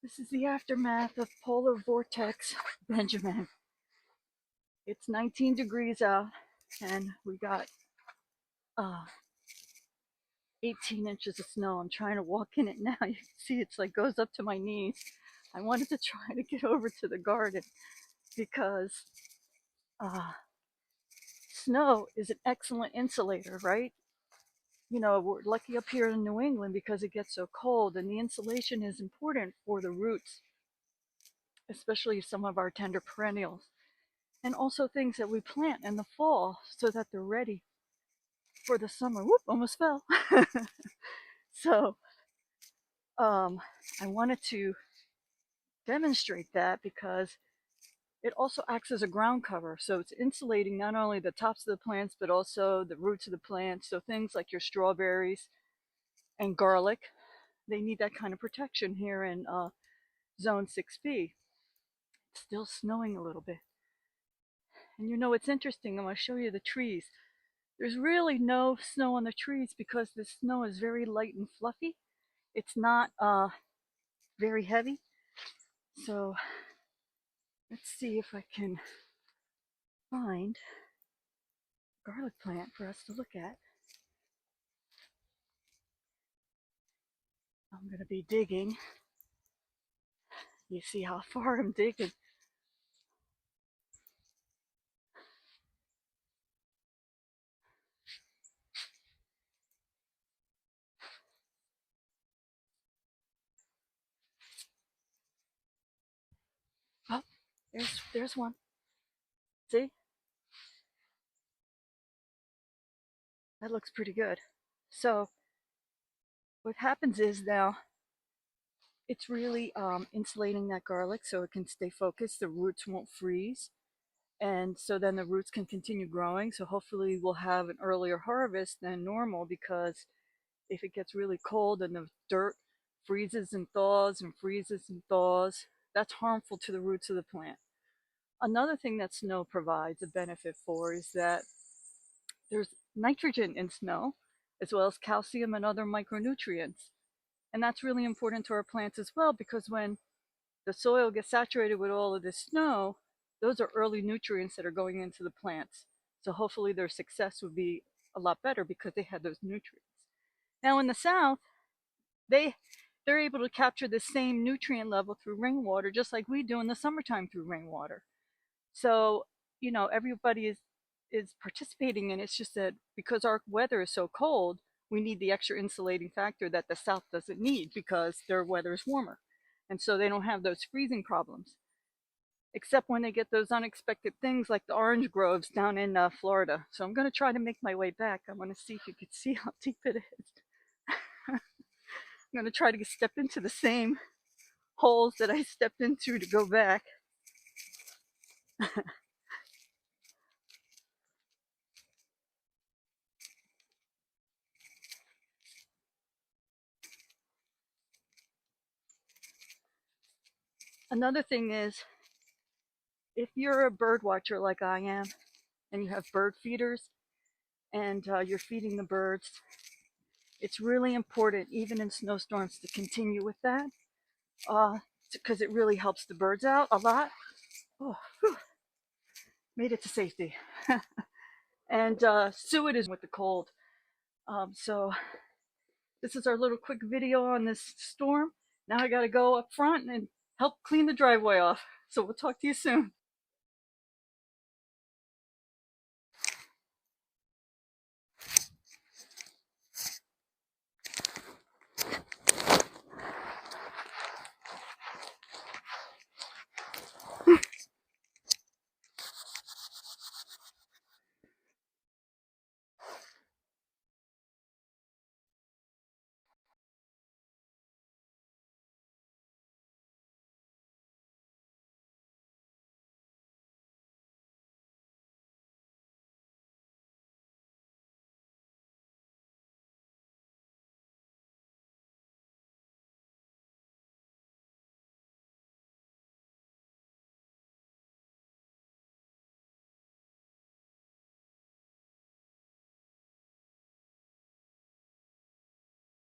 This is the aftermath of polar vortex Benjamin. It's 19 degrees out, and we got uh, 18 inches of snow. I'm trying to walk in it now. You can see it's like goes up to my knees. I wanted to try to get over to the garden because uh, snow is an excellent insulator, right? You know, we're lucky up here in New England because it gets so cold, and the insulation is important for the roots, especially some of our tender perennials, and also things that we plant in the fall so that they're ready for the summer. Whoop, almost fell. So um, I wanted to demonstrate that because it also acts as a ground cover. So it's insulating not only the tops of the plants, but also the roots of the plants. So things like your strawberries and garlic, they need that kind of protection here in zone 6B. It's still snowing a little bit. And you know, it's interesting. I'm going to show you the trees. There's really no snow on the trees because the snow is very light and fluffy. It's not very heavy. So let's see if I can find a garlic plant for us to look at. I'm going to be digging. You see how far I'm digging. Oh, there's one. See? That looks pretty good. So what happens is now it's really insulating that garlic so it can stay focused. The roots won't freeze. And so then the roots can continue growing. So hopefully we'll have an earlier harvest than normal because if it gets really cold and the dirt freezes and thaws and freezes and thaws, that's harmful to the roots of the plant. Another thing that snow provides a benefit for is that there's nitrogen in snow, as well as calcium and other micronutrients. And that's really important to our plants as well because when the soil gets saturated with all of this snow, those are early nutrients that are going into the plants. So hopefully their success would be a lot better because they had those nutrients. Now in the south, they they're able to capture the same nutrient level through rainwater just like we do in the summertime through rainwater. So, you know, everybody is participating in it. It's just that because our weather is so cold, we need the extra insulating factor that the south doesn't need because their weather is warmer. And so they don't have those freezing problems. Except when they get those unexpected things like the orange groves down in Florida. So I'm going to try to make my way back. I want to see if you can see how deep it is. I'm going to try to step into the same holes that I stepped into to go back. Another thing is, if you're a bird watcher like I am, and you have bird feeders, and you're feeding the birds, it's really important, even in snowstorms, to continue with that because it really helps the birds out a lot. Oh, whew, made it to safety. And suet is with the cold. So this is our little quick video on this storm. Now I got to go up front and help clean the driveway off. So we'll talk to you soon.